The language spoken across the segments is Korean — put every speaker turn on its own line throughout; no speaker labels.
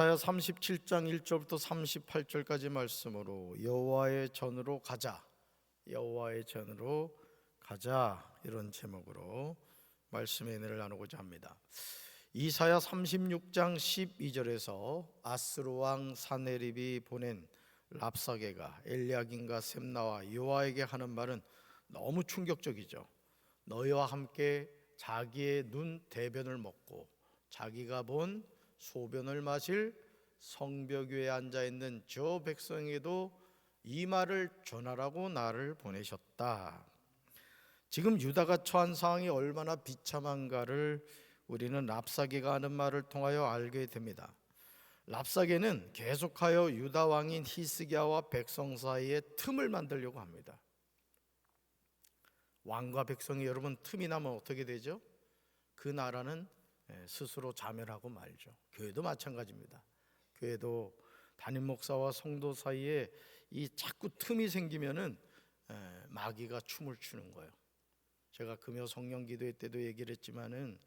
이사야 37장 1절부터 38절까지 말씀으로 여호와의 전으로 가자, 여호와의 전으로 가자, 이런 제목으로 말씀의 은혜를 나누고자 합니다. 이사야 36장 12절에서 아스루 왕 사네립이 보낸 랍사게가 엘리야긴과 셈나와 요아에게 하는 말은 너무 충격적이죠. 너희와 함께 자기의 눈 대변을 먹고 자기가 본 소변을 마실 성벽 위에 앉아있는 저 백성에게도 이 말을 전하라고 나를 보내셨다. 지금 유다가 처한 상황이 얼마나 비참한가를 우리는 랍사게가 하는 말을 통하여 알게 됩니다. 랍사게는 계속하여 유다 왕인 히스기야와 백성 사이에 틈을 만들려고 합니다. 왕과 백성이 여러분 틈이 나면 어떻게 되죠? 그 나라는 스스로 자멸하고 말죠. 교회도 마찬가지입니다. 교회도 담임 목사와 성도 사이에 이 자꾸 틈이 생기면은 마귀가 춤을 추는 거예요. 제가 금요 성령 기도회 때도 얘기를 했지만은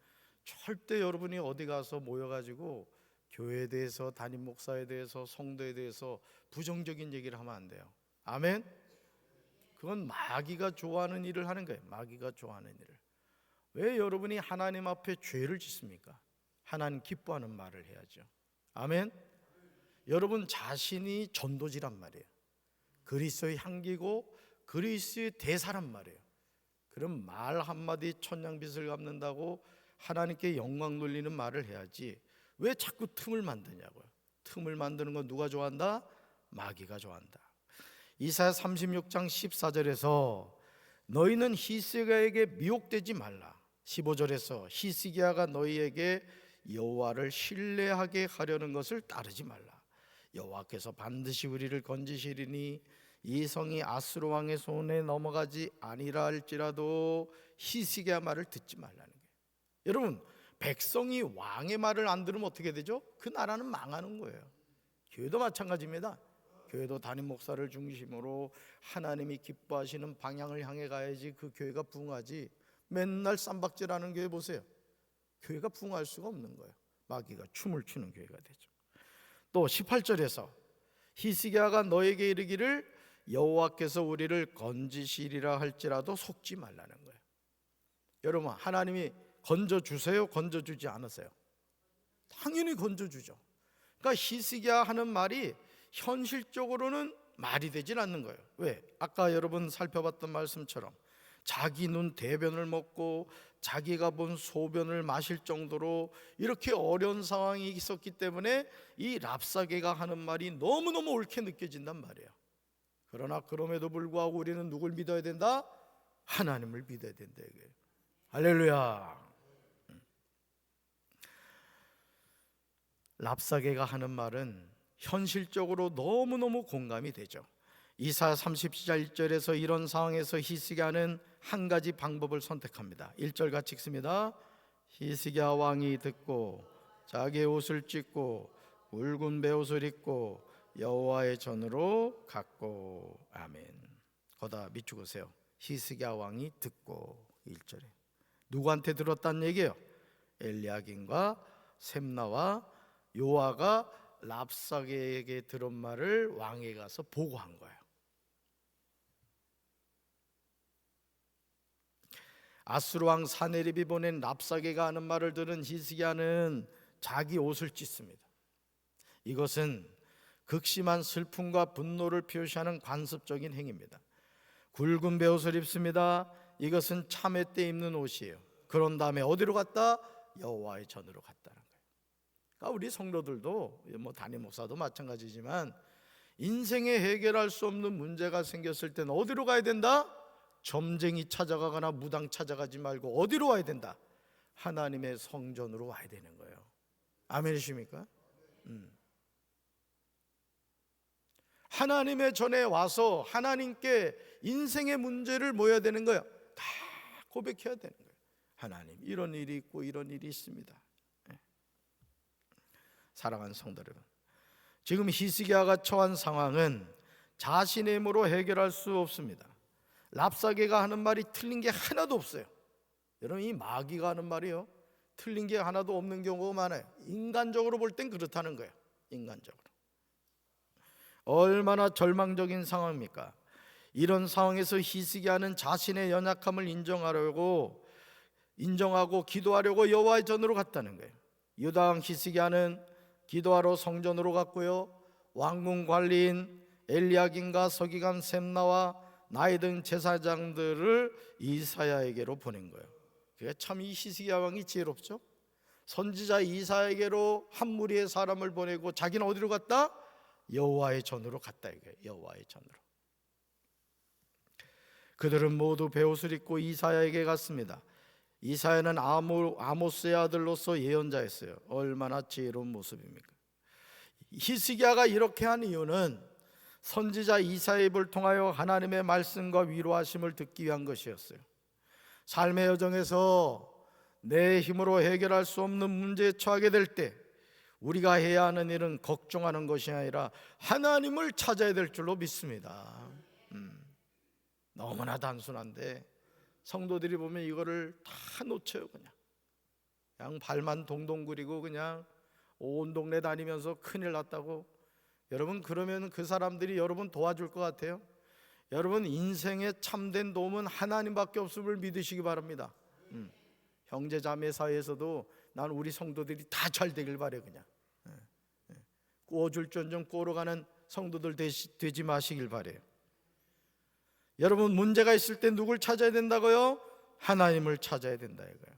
절대 여러분이 어디 가서 모여가지고 교회에 대해서, 담임 목사에 대해서, 성도에 대해서 부정적인 얘기를 하면 안 돼요. 아멘? 그건 마귀가 좋아하는 일을 하는 거예요. 마귀가 좋아하는 일을. 왜 여러분이 하나님 앞에 죄를 짓습니까? 하나님 기뻐하는 말을 해야죠. 아멘? 여러분 자신이 전도지란 말이에요. 그리스도의 향기고 그리스도의 대사란 말이에요. 그럼 말 한마디 천냥빚을 갚는다고 하나님께 영광 돌리는 말을 해야지 왜 자꾸 틈을 만드냐고요. 틈을 만드는 건 누가 좋아한다? 마귀가 좋아한다. 이사야 36장 14절에서 너희는 히스기야에게 미혹되지 말라. 15절에서 히스기야가 너희에게 여호와를 신뢰하게 하려는 것을 따르지 말라. 여호와께서 반드시 우리를 건지시리니 이 성이 아수르 왕의 손에 넘어가지 아니라 할지라도 히스기야 말을 듣지 말라는 거예요. 여러분, 백성이 왕의 말을 안 들으면 어떻게 되죠? 그 나라는 망하는 거예요. 교회도 마찬가지입니다. 교회도 담임 목사를 중심으로 하나님이 기뻐하시는 방향을 향해 가야지 그 교회가 부흥하지, 맨날 쌈박질하는 교회 보세요. 교회가 부흥할 수가 없는 거예요. 마귀가 춤을 추는 교회가 되죠. 또 18절에서 히스기야가 너에게 이르기를 여호와께서 우리를 건지시리라 할지라도 속지 말라는 거예요. 여러분, 하나님이 건져주세요? 건져주지 않으세요? 당연히 건져주죠. 그러니까 히스기야 하는 말이 현실적으로는 말이 되질 않는 거예요. 왜? 아까 여러분 살펴봤던 말씀처럼 자기 눈 대변을 먹고 자기가 본 소변을 마실 정도로 이렇게 어려운 상황이 있었기 때문에 이 랍사게가 하는 말이 너무너무 옳게 느껴진단 말이에요. 그러나 그럼에도 불구하고 우리는 누굴 믿어야 된다? 하나님을 믿어야 된다 이거예요. 할렐루야. 랍사게가 하는 말은 현실적으로 너무너무 공감이 되죠. 이사야 37장 1절에서 이런 상황에서 히스기야는 한 가지 방법을 선택합니다. 1절 같이 읽습니다. 히스기야 왕이 듣고 자기의 옷을 찢고 굵은 베옷을 입고 여호와의 전으로 갔고. 아멘. 거다 밑줄으세요. 히스기야 왕이 듣고. 1절에 누구한테 들었다는 얘기예요? 엘리야긴과 셈나와 요아가 랍사게에게 들은 말을 왕에 가서 보고한 거예요. 아수르 왕 사네립이 보낸 랍사게가 하는 말을 들은 히스기야는 자기 옷을 찢습니다. 이것은 극심한 슬픔과 분노를 표시하는 관습적인 행위입니다. 굵은 베옷을 입습니다. 이것은 참회 때 입는 옷이에요. 그런 다음에 어디로 갔다? 여호와의 전으로 갔다는 거예요. 그러니까 우리 성도들도 담임 목사도 마찬가지지만 인생에 해결할 수 없는 문제가 생겼을 때는 어디로 가야 된다? 점쟁이 찾아가거나 무당 찾아가지 말고 어디로 와야 된다? 하나님의 성전으로 와야 되는 거예요. 아멘이십니까? 하나님의 전에 와서 하나님께 인생의 문제를 모여야 되는 거예요. 다 고백해야 되는 거예요. 하나님, 이런 일이 있고 이런 일이 있습니다. 사랑하는 성도 여러분, 지금 히스기야가 처한 상황은 자신의 힘으로 해결할 수 없습니다. 랍사게가 하는 말이 틀린 게 하나도 없어요. 여러분, 이 마귀가 하는 말이요, 틀린 게 하나도 없는 경우가 많아요. 인간적으로 볼 땐 그렇다는 거예요. 인간적으로. 얼마나 절망적인 상황입니까? 이런 상황에서 히스기야는 자신의 연약함을 인정하고 기도하려고 여호와의 전으로 갔다는 거예요. 유다 왕 히스기야는 기도하러 성전으로 갔고요, 왕궁 관리인 엘리야김과 서기관 셈나와 나이 든 제사장들을 이사야에게로 보낸 거예요. 그게 참 이 히스기야 왕이 지혜롭죠. 선지자 이사야에게로 한 무리의 사람을 보내고 자기는 어디로 갔다? 여호와의 전으로 갔다 이거예요. 여호와의 전으로. 그들은 모두 베옷을 입고 이사야에게 갔습니다. 이사야는 아모스의 아들로서 예언자였어요. 얼마나 지혜로운 모습입니까? 히스기야가 이렇게 한 이유는 선지자 이사야의 입을 통하여 하나님의 말씀과 위로하심을 듣기 위한 것이었어요. 삶의 여정에서 내 힘으로 해결할 수 없는 문제에 처하게 될 때 우리가 해야 하는 일은 걱정하는 것이 아니라 하나님을 찾아야 될 줄로 믿습니다. 너무나 단순한데 성도들이 보면 이거를 다 놓쳐요. 그냥 발만 동동 구리고 그냥 온 동네 다니면서 큰일 났다고. 여러분, 그러면 그 사람들이 여러분 도와줄 것 같아요? 여러분, 인생의 참된 도움은 하나님밖에 없음을 믿으시기 바랍니다. 형제 자매 사이에서도 난 우리 성도들이 다 잘 되길 바래. 그냥 꼬줄전좀 꼬러가는 성도들 되지 마시길 바래요. 여러분, 문제가 있을 때 누굴 찾아야 된다고요? 하나님을 찾아야 된다 이거예요.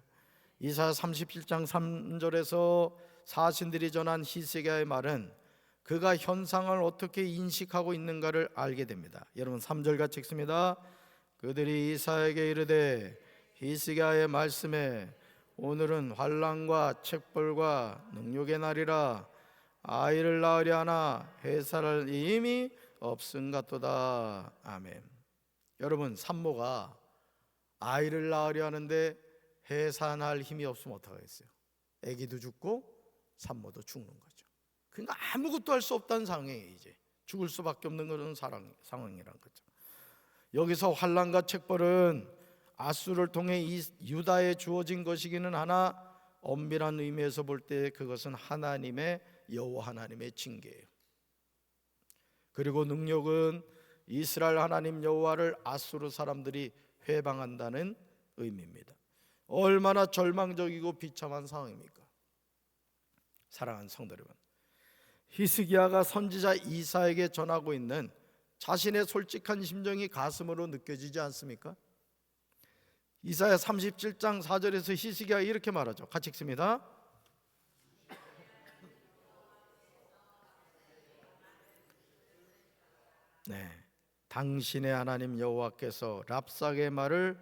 이사야 37장 3절에서 사신들이 전한 히스기야의 말은 그가 현상을 어떻게 인식하고 있는가를 알게 됩니다. 여러분, 3절 같이 읽습니다. 그들이 이사야에게 이르되 히스기야의 말씀에 오늘은 환난과 책벌과 능욕의 날이라 아이를 낳으려 하나 해산할 힘이 없음같도다. 아멘. 여러분, 산모가 아이를 낳으려 하는데 해산할 힘이 없으면 어떡하겠어요? 아기도 죽고 산모도 죽는 거죠. 그러니까 아무것도 할 수 없다는 상황이에요. 이제 죽을 수밖에 없는 그런 상황이란 거죠. 여기서 환난과 책벌은 아수를 통해 유다에 주어진 것이기는 하나 엄밀한 의미에서 볼 때 그것은 하나님의 여호와 하나님의 징계예요. 그리고 능력은 이스라엘 하나님 여호와를 아수르 사람들이 회방한다는 의미입니다. 얼마나 절망적이고 비참한 상황입니까? 사랑하는 성도 여러분, 히스기야가 선지자 이사야에게 전하고 있는 자신의 솔직한 심정이 가슴으로 느껴지지 않습니까? 이사야 37장 4절에서 히스기야가 이렇게 말하죠. 같이 읽습니다. 네, 당신의 하나님 여호와께서 랍삭의 말을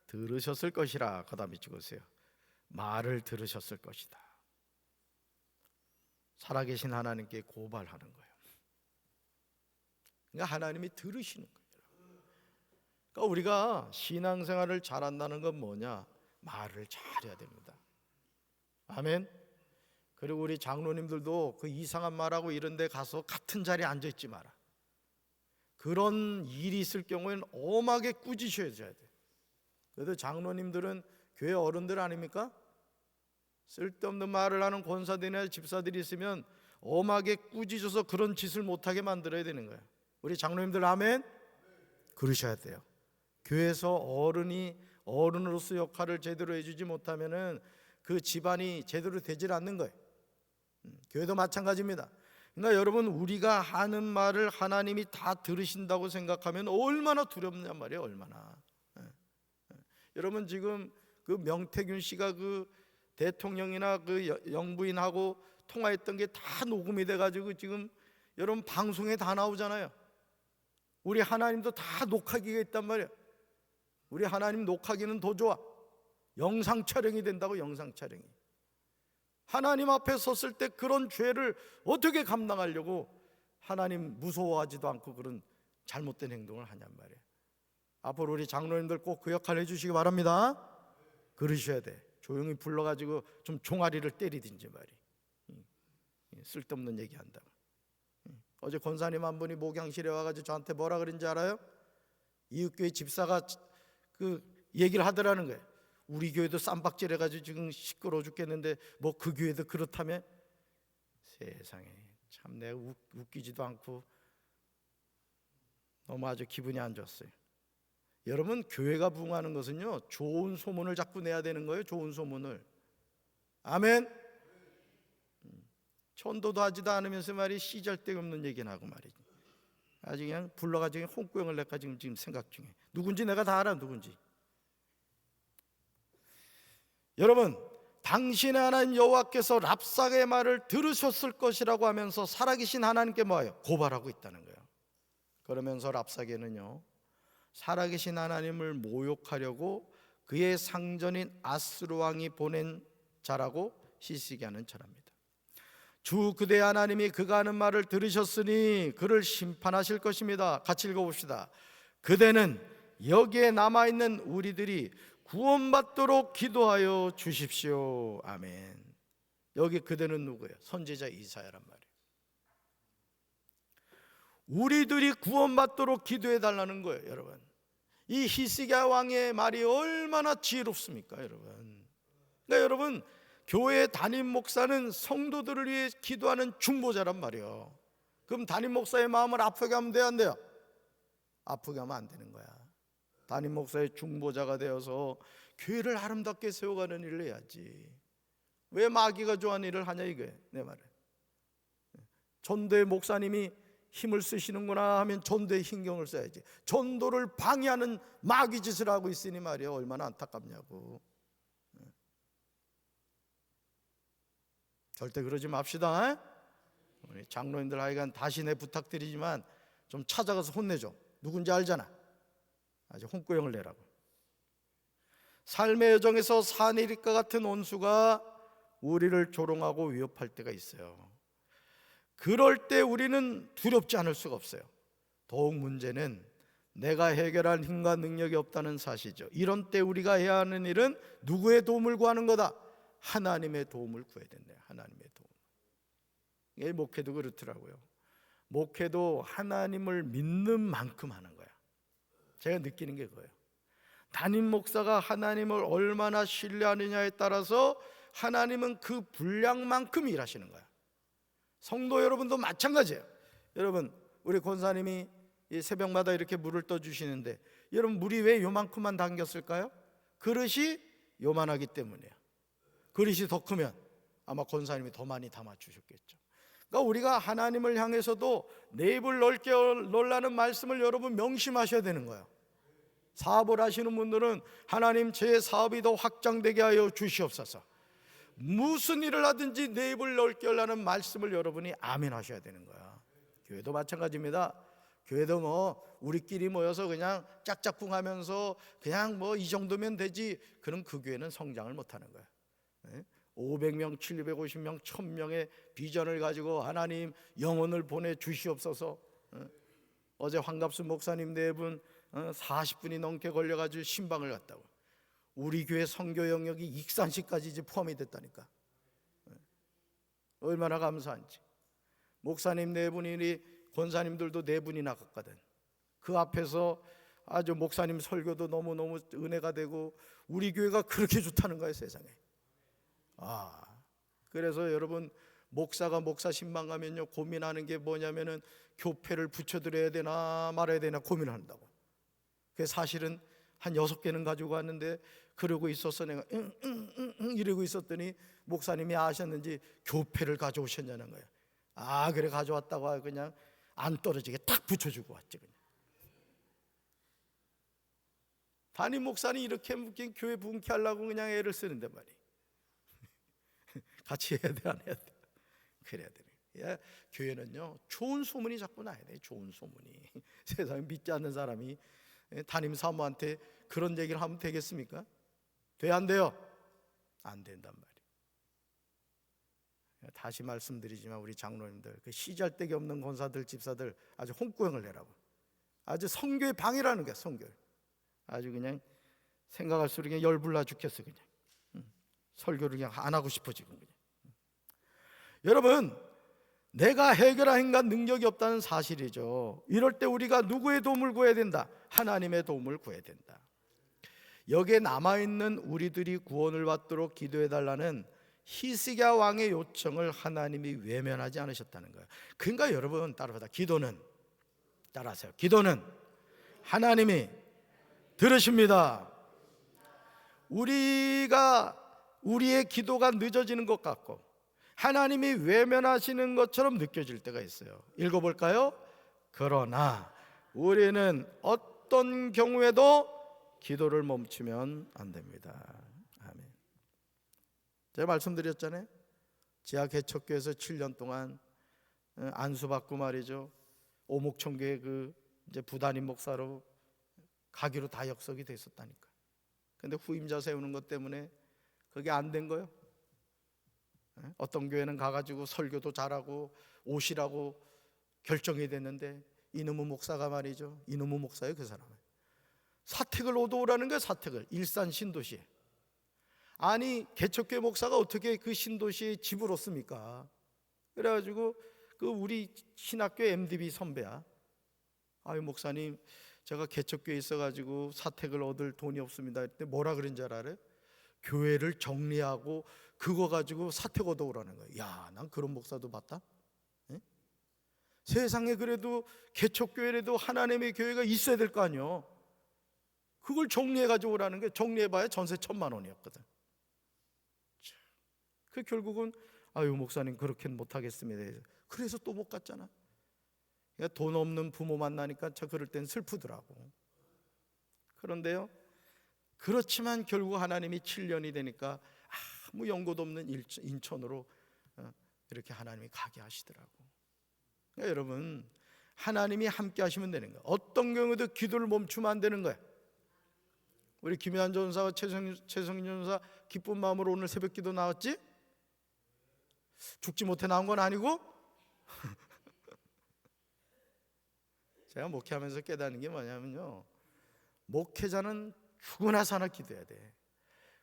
들으셨을 것이라. 그다음에 찍으세요. 말을 들으셨을 것이다. 살아계신 하나님께 고발하는 거예요. 그러니까 하나님이 들으시는 거예요. 그러니까 우리가 신앙생활을 잘한다는 건 뭐냐? 말을 잘해야 됩니다. 아멘. 그리고 우리 장로님들도 그 이상한 말하고 이런 데 가서 같은 자리에 앉아 있지 마라. 그런 일이 있을 경우에는 엄하게 꾸짖어야 돼. 그래도 장로님들은 교회 어른들 아닙니까? 쓸데없는 말을 하는 권사들이나 집사들이 있으면 엄하게 꾸짖어서 그런 짓을 못하게 만들어야 되는 거예요. 우리 장로님들 아멘? 그러셔야 돼요. 교회에서 어른으로서 역할을 제대로 해주지 못하면은 그 집안이 제대로 되질 않는 거예요. 교회도 마찬가지입니다. 그러니까 여러분, 우리가 하는 말을 하나님이 다 들으신다고 생각하면 얼마나 두렵냔 말이에요. 얼마나. 여러분, 지금 그 명태균 씨가 그 대통령이나 그 영부인하고 통화했던 게 다 녹음이 돼가지고 지금 여러분 방송에 다 나오잖아요. 우리 하나님도 다 녹화기가 있단 말이에요. 우리 하나님 녹화기는 더 좋아. 영상 촬영이 된다고. 영상 촬영이. 하나님 앞에 섰을 때 그런 죄를 어떻게 감당하려고 하나님 무서워하지도 않고 그런 잘못된 행동을 하냔 말이에요. 앞으로 우리 장로님들 꼭 그 역할 해주시기 바랍니다. 그러셔야 돼. 조용히 불러가지고 좀 종아리를 때리든지 말이에요. 쓸데없는 얘기한다고. 어제 권사님 한 분이 목양실에 와가지고 저한테 뭐라 그런지 알아요? 이웃교회 집사가 그 얘기를 하더라는 거예요. 우리 교회도 쌈박질 해가지고 지금 시끄러워 죽겠는데 뭐 그 교회도 그렇다며? 세상에, 참 내가 웃기지도 않고 너무 아주 기분이 안 좋았어요. 여러분, 교회가 부흥하는 것은요, 좋은 소문을 자꾸 내야 되는 거예요. 좋은 소문을. 아멘. 전도도 하지도 않으면서 말이 시잘데없는 얘기나 하고 말이지. 아주 그냥 불러가지고 홍구형을 내가 지금 생각 중에. 누군지 내가 다 알아. 누군지. 여러분, 당신의 하나님 여호와께서 랍삭의 말을 들으셨을 것이라고 하면서 살아계신 하나님께 뭐예요? 고발하고 있다는 거예요. 그러면서 랍삭에는요, 살아계신 하나님을 모욕하려고 그의 상전인 아스루 왕이 보낸 자라고 시시기하는 자랍니다. 주 그대 하나님이 그가 하는 말을 들으셨으니 그를 심판하실 것입니다. 같이 읽어봅시다. 그대는 여기에 남아있는 우리들이 구원받도록 기도하여 주십시오. 아멘. 여기 그대는 누구예요? 선지자 이사야란 말이에요. 우리들이 구원받도록 기도해 달라는 거예요. 여러분, 이 히스기야 왕의 말이 얼마나 지혜롭습니까? 여러분, 그러니까 여러분, 교회 담임 목사는 성도들을 위해 기도하는 중보자란 말이에요. 그럼 담임 목사의 마음을 아프게 하면 돼요, 안 돼요? 아프게 하면 안 되는 거야. 담임 목사의 중보자가 되어서 교회를 아름답게 세워가는 일을 해야지. 왜 마귀가 좋아하는 일을 하냐, 이게 내 말은. 전도의 목사님이 힘을 쓰시는구나 하면 전도에 신경을 써야지. 전도를 방해하는 마귀 짓을 하고 있으니 말이야, 얼마나 안타깝냐고. 절대 그러지 맙시다. 우리 장로님들 하여간 다시 내 부탁드리지만 좀 찾아가서 혼내줘. 누군지 알잖아. 아주 홍구형을 내라고. 삶의 여정에서 사내릴과 같은 원수가 우리를 조롱하고 위협할 때가 있어요. 그럴 때 우리는 두렵지 않을 수가 없어요. 더욱 문제는 내가 해결할 힘과 능력이 없다는 사실이죠. 이런 때 우리가 해야 하는 일은 누구의 도움을 구하는 거다? 하나님의 도움을 구해야 된다. 하나님의 도움. 이게 목회도 그렇더라고요. 목회도 하나님을 믿는 만큼 하는 거야. 제가 느끼는 게 그거예요. 담임 목사가 하나님을 얼마나 신뢰하느냐에 따라서 하나님은 그 분량만큼 일하시는 거야. 성도 여러분도 마찬가지예요. 여러분, 우리 권사님이 새벽마다 이렇게 물을 떠주시는데 여러분, 물이 왜 요만큼만 담겼을까요? 그릇이 요만하기 때문이에요. 그릇이 더 크면 아마 권사님이 더 많이 담아주셨겠죠. 그러니까 우리가 하나님을 향해서도 내 입을 넓게 열라는 말씀을 여러분 명심하셔야 되는 거예요. 사업을 하시는 분들은 하나님, 제 사업이 더 확장되게 하여 주시옵소서. 무슨 일을 하든지 내 입을 넓게 열라는 말씀을 여러분이 아멘 하셔야 되는 거야. 교회도 마찬가지입니다. 교회도 뭐 우리끼리 모여서 그냥 짝짝꿍하면서 그냥 뭐 이 정도면 되지, 그럼 그 교회는 성장을 못하는 거야. 500명, 750명, 1000명의 비전을 가지고 하나님 영혼을 보내주시옵소서. 어제 황갑수 목사님 네 분 40분이 넘게 걸려가지고 신방을 갔다고. 우리 교회 선교 영역이 익산시까지 이제 포함이 됐다니까. 얼마나 감사한지. 목사님 네 분이, 권사님들도 네 분이나 갔거든. 그 앞에서 아주 목사님 설교도 너무너무 은혜가 되고 우리 교회가 그렇게 좋다는 거예요, 세상에. 그래서 여러분, 목사가 목사 신방 가면요 고민하는 게 뭐냐면은 교패를 붙여드려야 되나 말아야 되나 고민한다고. 그래서 사실은 한 6개는 가지고 왔는데 그러고 있었어. 내가 이러고 있었더니 목사님이 아셨는지 교패를 가져오셨냐는 거예요. 그래 가져왔다고 하고 그냥 안 떨어지게 딱 붙여주고 왔지. 그냥. 담임 목사님 이렇게 묶인 교회 분케 하려고 그냥 애를 쓰는데 말이에요. 같이 해야 돼, 안 해야 돼? 그래야 돼. 교회는요 좋은 소문이 자꾸 나야 돼. 좋은 소문이. 세상에 믿지 않는 사람이 담임 사모한테 그런 얘기를 하면 되겠습니까? 돼, 안 돼요? 안 된단 말이에요. 다시 말씀드리지만 우리 장로님들, 그 시잘데기 없는 권사들, 집사들 아주 홍구형을 내라고. 아주 성교의 방해라는 거야. 성교. 아주 그냥 생각할수록 그냥 열불나 죽겠어. 그냥 설교를 그냥 안 하고 싶어 지금. 그냥. 여러분, 내가 해결할 힘과 능력이 없다는 사실이죠. 이럴 때 우리가 누구의 도움을 구해야 된다? 하나님의 도움을 구해야 된다. 여기에 남아있는 우리들이 구원을 받도록 기도해달라는 히스기야 왕의 요청을 하나님이 외면하지 않으셨다는 거예요. 그러니까 여러분 따라보다 기도는, 따라하세요, 기도는 하나님이 들으십니다. 우리의 기도가 늦어지는 것 같고 하나님이 외면하시는 것처럼 느껴질 때가 있어요. 읽어볼까요? 그러나 우리는 어떤 경우에도 기도를 멈추면 안 됩니다. 아멘. 제가 말씀드렸잖아요. 지하 개척교에서 7년 동안 안수받고 말이죠. 오목천교의 이제 부담임 목사로 가기로 다 역석이 됐었다니까. 근데 후임자 세우는 것 때문에 그게 안 된 거예요. 어떤 교회는 가가지고 설교도 잘하고 오시라고 결정이 됐는데 이놈의 목사가 말이죠, 이놈의 목사예요. 그 사람은 사택을 얻어오라는 거예요. 사택을 일산 신도시에. 아니 개척교회 목사가 어떻게 그 신도시에 집을 얻습니까? 그래가지고 우리 신학교 MDB 선배야, 아유 목사님 제가 개척교회에 있어가지고 사택을 얻을 돈이 없습니다 했더니 뭐라 그런 줄 알아요? 교회를 정리하고 그거 가지고 사택 얻어오라는 거예요. 야, 난 그런 목사도 봤다. 예? 세상에 그래도 개척교회라도 하나님의 교회가 있어야 될 거 아니에요. 그걸 정리해 가지고 오라는 게, 정리해봐야 전세 1,000만 원이었거든. 그 결국은 아유 목사님 그렇게는 못하겠습니다. 그래서 또 못 갔잖아. 그러니까 돈 없는 부모 만나니까 저 그럴 땐 슬프더라고. 그런데요, 그렇지만 결국 하나님이 7년이 되니까 아무 연고도 없는 인천으로 이렇게 하나님이 가게 하시더라고. 그러니까 여러분 하나님이 함께 하시면 되는 거예요. 어떤 경우도 기도를 멈추면 안 되는 거예요. 우리 김혜한 전사와 최성인 전사 기쁜 마음으로 오늘 새벽 기도 나왔지? 죽지 못해 나온 건 아니고 제가 목회하면서 깨닫는 게 뭐냐면요, 목회자는 죽으나 사나 기도해야 돼.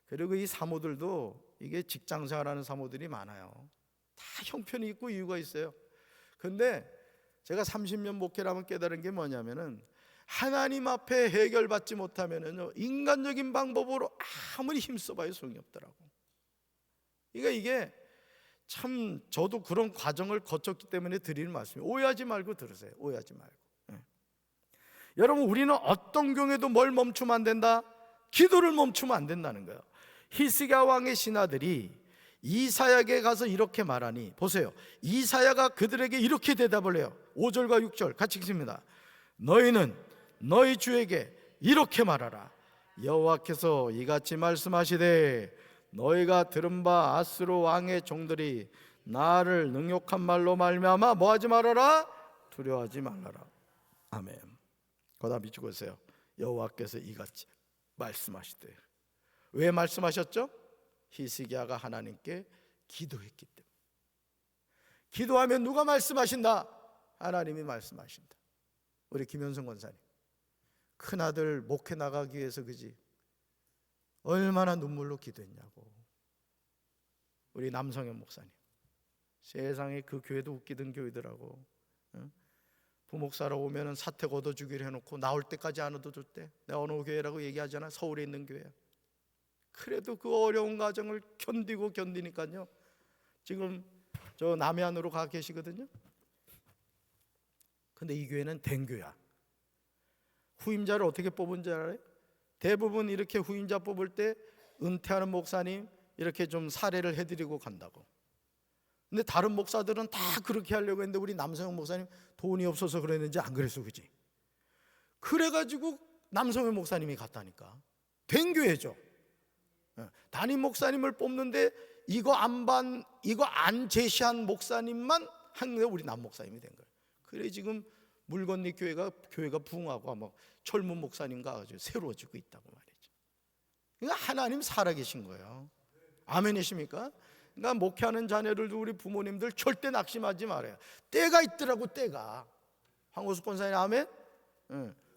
그리고 이 사모들도 이게 직장 생활하는 사모들이 많아요. 다 형편이 있고 이유가 있어요. 근데 제가 30년 목회를 하면 깨달은 게 뭐냐면은 하나님 앞에 해결받지 못하면은요, 인간적인 방법으로 아무리 힘써봐야 소용이 없더라고. 그러니까 이게 참 저도 그런 과정을 거쳤기 때문에 드리는 말씀이에요. 오해하지 말고 들으세요. 오해하지 말고. 여러분 우리는 어떤 경우에도 뭘 멈추면 안 된다? 기도를 멈추면 안 된다는 거예요. 히스기야 왕의 신하들이 이사야에게 가서 이렇게 말하니, 보세요, 이사야가 그들에게 이렇게 대답을 해요. 5절과 6절 같이 읽습니다. 너희는 너희 주에게 이렇게 말하라. 여호와께서 이같이 말씀하시되 너희가 들은 바 아스로 왕의 종들이 나를 능욕한 말로 말미암아 뭐하지 말아라? 두려워하지 말아라. 아멘. 거다 비추고 있어요. 여호와께서 이같이 말씀하시되. 왜 말씀하셨죠? 히스기야가 하나님께 기도했기 때문에. 기도하면 누가 말씀하신다? 하나님이 말씀하신다. 우리 김현성 권사님 큰아들 목회 나가기 위해서 그지 얼마나 눈물로 기도했냐고. 우리 남성현 목사님 세상에 그 교회도 웃기던 교회더라고. 부목사로 오면은 사택 얻어주기로 해놓고 나올 때까지 안 얻어줬대. 내가 어느 교회라고 얘기하잖아. 서울에 있는 교회. 그래도 그 어려운 과정을 견디니까요, 지금 저 남해안으로 가 계시거든요. 근데 이 교회는 된 교회야. 후임자를 어떻게 뽑은 줄 알아요? 대부분 이렇게 후임자 뽑을 때 은퇴하는 목사님 이렇게 좀 사례를 해드리고 간다고. 근데 다른 목사들은 다 그렇게 하려고 했는데 우리 남성현 목사님 돈이 없어서 그랬는지 안 그랬어, 그지? 그래가지고 남성현 목사님이 갔다니까. 된 교회죠. 담임 목사님을 뽑는데 이거 안 제시한 목사님만 한 우리 남 목사님이 된 거예요. 그래 지금 물건리 교회가 부흥하고 막 젊은 목사님과 아주 새로워지고 있다고 말이죠. 그러니까 하나님 살아계신 거예요. 아멘이십니까? 그러니까 목회하는 자녀들도 우리 부모님들 절대 낙심하지 말아요. 때가 있더라고, 때가. 황호숙 권사님 아멘?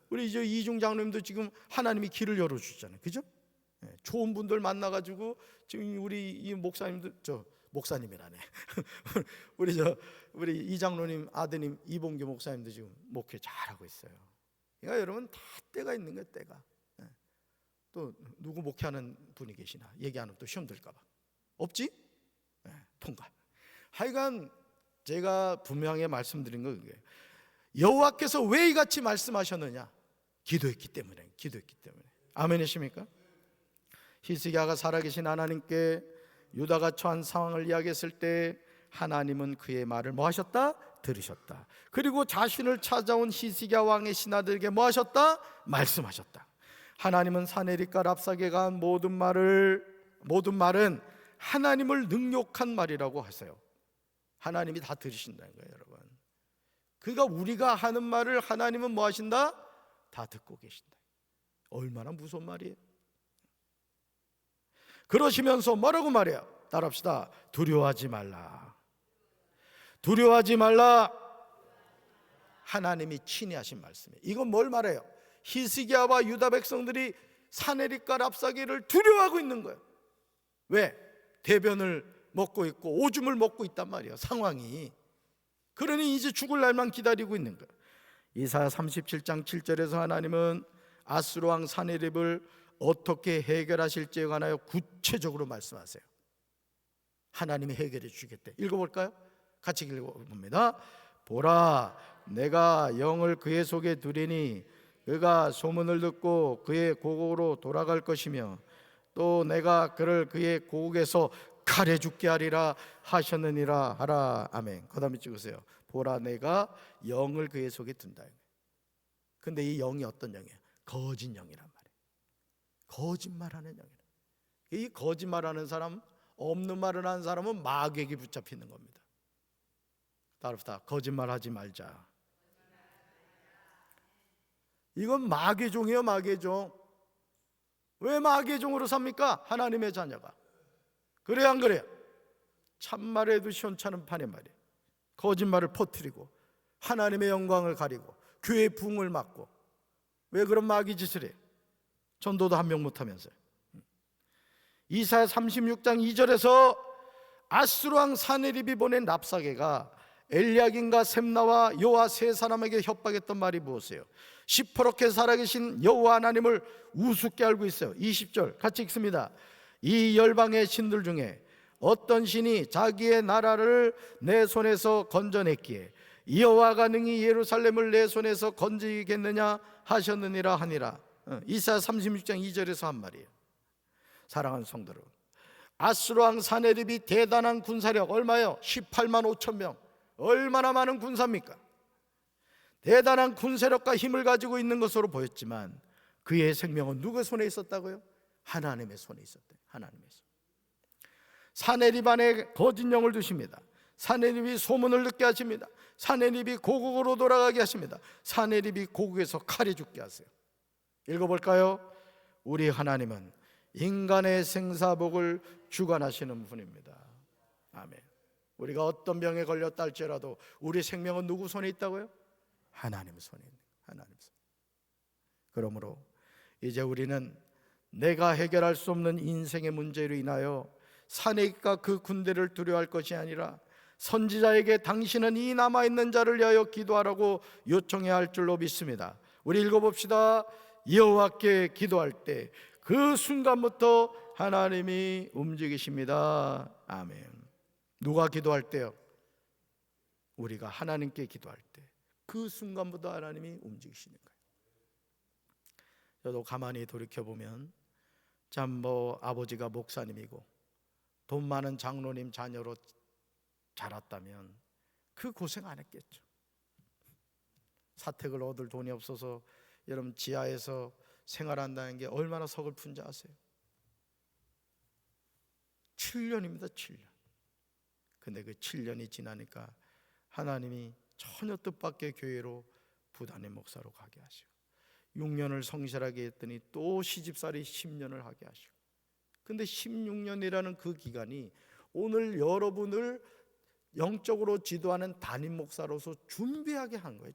우리 이제 이중 장로님도 지금 하나님이 길을 열어주잖아요, 그죠? 좋은 분들 만나가지고 지금 우리 이 목사님들 목사님이라네. 우리 이장로님 아드님 이봉규 목사님도 지금 목회 잘하고 있어요. 그러니까 여러분 다 때가 있는 거예요, 때가. 또 누구 목회하는 분이 계시나 얘기하면 또 시험 들까 봐. 없지? 통과. 하여간 제가 분명히 말씀드린 건 그게 여호와께서 왜 이같이 말씀하셨느냐? 기도했기 때문에. 아멘이십니까? 히스기야가 살아계신 하나님께 유다가 처한 상황을 이야기했을 때 하나님은 그의 말을 뭐 하셨다? 들으셨다. 그리고 자신을 찾아온 히스기야 왕의 신하들에게 뭐 하셨다? 말씀하셨다. 하나님은 사네립과 랍사게가 한 모든 말은 하나님을 능욕한 말이라고 하세요. 하나님이 다 들으신다는 거예요, 여러분. 그러니까 우리가 하는 말을 하나님은 뭐 하신다? 다 듣고 계신다. 얼마나 무서운 말이에요. 그러시면서 뭐라고 말해요? 따라합시다. 두려워하지 말라. 두려워하지 말라. 하나님이 친히 하신 말씀이에요. 이건 뭘 말해요? 히스기야와 유다 백성들이 사네립과 랍사게를 두려워하고 있는 거예요. 왜? 대변을 먹고 있고 오줌을 먹고 있단 말이에요, 상황이. 그러니 이제 죽을 날만 기다리고 있는 거예요. 이사야 37장 7절에서 하나님은 아수르 왕 사네립을 어떻게 해결하실지에 관하여 구체적으로 말씀하세요. 하나님이 해결해 주겠대. 읽어볼까요? 같이 읽어봅니다. 보라, 내가 영을 그의 속에 두리니 그가 소문을 듣고 그의 고국으로 돌아갈 것이며 또 내가 그를 그의 고국에서 칼에 죽게 하리라 하셨느니라 하라. 아멘. 그 다음에 찍으세요. 보라, 내가 영을 그의 속에 둔다. 근데 이 영이 어떤 영이에요? 거짓 영이란 말이에요. 거짓말하는 영이에요. 이 거짓말하는 사람, 없는 말을 하는 사람은 마귀에게 붙잡히는 겁니다. 따라합시다. 거짓말하지 말자. 이건 마귀의 종이에요, 마귀의 종. 왜 마귀의 종으로 삽니까? 하나님의 자녀가. 그래요, 안 그래요? 참말에도 시원찮은 판에 말이에요. 거짓말을 퍼뜨리고 하나님의 영광을 가리고 교회의 부흥을 막고. 왜 그런 마귀 짓을 해요? 전도도 한 명 못하면서요. 이사야 36장 2절에서 아수르 왕 사네립이 보낸 랍사게가 엘리야긴과 셈나와 요아 세 사람에게 협박했던 말이 무엇이에요? 시퍼렇게 살아계신 여호와 하나님을 우습게 알고 있어요. 20절 같이 읽습니다. 이 열방의 신들 중에 어떤 신이 자기의 나라를 내 손에서 건져냈기에 여호와가 능히 예루살렘을 내 손에서 건지겠느냐 하셨느니라 하니라. 이사야 36장 2절에서 한 말이에요. 사랑하는 성도 여러분, 아수르 왕 사네립이 대단한 군사력 얼마요? 18만 5천 명. 얼마나 많은 군사입니까? 대단한 군사력과 힘을 가지고 있는 것으로 보였지만 그의 생명은 누구의 손에 있었다고요? 하나님의 손에 있었대요. 하나님의 손. 사네립 안에 거짓 영을 두십니다. 사네립이 소문을 듣게 하십니다. 사네립이 고국으로 돌아가게 하십니다. 사네립이 고국에서 칼에 죽게 하세요. 읽어볼까요? 우리 하나님은 인간의 생사복을 주관하시는 분입니다. 아멘. 우리가 어떤 병에 걸렸다 할지라도 우리 생명은 누구 손에 있다고요? 하나님 손에 있는 거예요. 하나님 손. 그러므로 이제 우리는 내가 해결할 수 없는 인생의 문제로 인하여 사내과 그 군대를 두려워할 것이 아니라 선지자에게 당신은 이 남아있는 자를 위하여 기도하라고 요청해야 할 줄로 믿습니다. 우리 읽어봅시다. 여호와께 기도할 때 그 순간부터 하나님이 움직이십니다. 아멘. 누가 기도할 때요? 우리가 하나님께 기도할 때 그 순간부터 하나님이 움직이시는 거예요. 저도 가만히 돌이켜보면 참 아버지가 목사님이고 돈 많은 장로님 자녀로 자랐다면 그 고생 안 했겠죠. 사택을 얻을 돈이 없어서 여러분 지하에서 생활한다는 게 얼마나 서글픈지 아세요? 7년입니다. 7년. 근데 그 7년이 지나니까 하나님이 전혀 뜻밖의 교회로 부단의 목사로 가게 하시고 6년을 성실하게 했더니 또 시집살이 10년을 하게 하시고, 근데 16년이라는 그 기간이 오늘 여러분을 영적으로 지도하는 담임 목사로서 준비하게 한 거예요.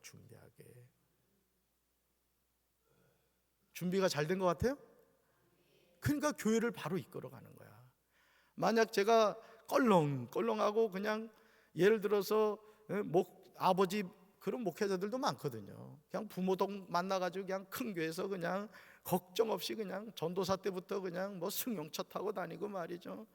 준비가 잘 된 것 같아요? 그러니까 교회를 바로 이끌어가는 거야. 만약 제가 껄렁껄렁하고 그냥 예를 들어서 아버지 그런 목회자들도 많거든요. 그냥 부모도 만나가지고 그냥 큰 교회에서 그냥 걱정 없이 그냥 전도사 때부터 그냥 승용차 타고 다니고 말이죠.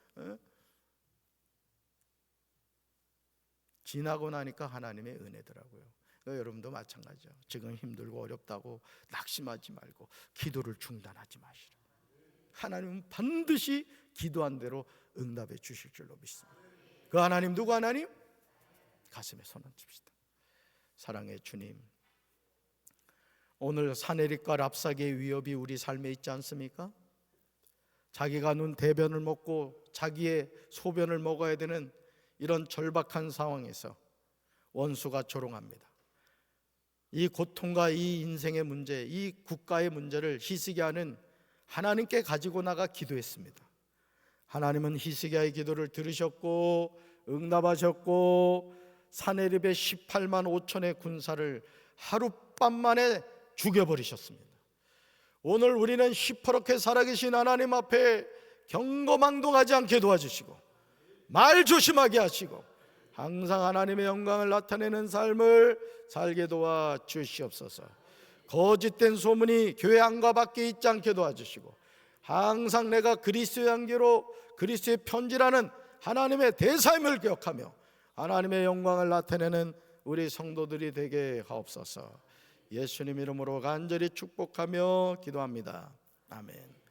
지나고 나니까 하나님의 은혜더라고요. 그러니까 여러분도 마찬가지죠. 지금 힘들고 어렵다고 낙심하지 말고 기도를 중단하지 마시라. 하나님은 반드시 기도한 대로 응답해 주실 줄로 믿습니다. 그 하나님 누구 하나님? 가슴에 손 얹읍시다. 사랑의 주님, 오늘 사내립과 랍사계의 위협이 우리 삶에 있지 않습니까? 자기가 눈 대변을 먹고 자기의 소변을 먹어야 되는 이런 절박한 상황에서 원수가 조롱합니다. 이 고통과 이 인생의 문제, 이 국가의 문제를 히스기야는 하나님께 가지고 나가 기도했습니다. 하나님은 히스기야의 기도를 들으셨고 응답하셨고 사내립의 18만 5천의 군사를 하룻밤 만에 죽여버리셨습니다. 오늘 우리는 시퍼렇게 살아계신 하나님 앞에 경거망동하지 않게 도와주시고 말 조심하게 하시고 항상 하나님의 영광을 나타내는 삶을 살게 도와주시옵소서. 거짓된 소문이 교회 안과 밖에 있지 않게 도와주시고 항상 내가 그리스도의 향기로 그리스도의 편지라는 하나님의 대사임을 기억하며 하나님의 영광을 나타내는 우리 성도들이 되게 하옵소서. 예수님 이름으로 간절히 축복하며 기도합니다. 아멘.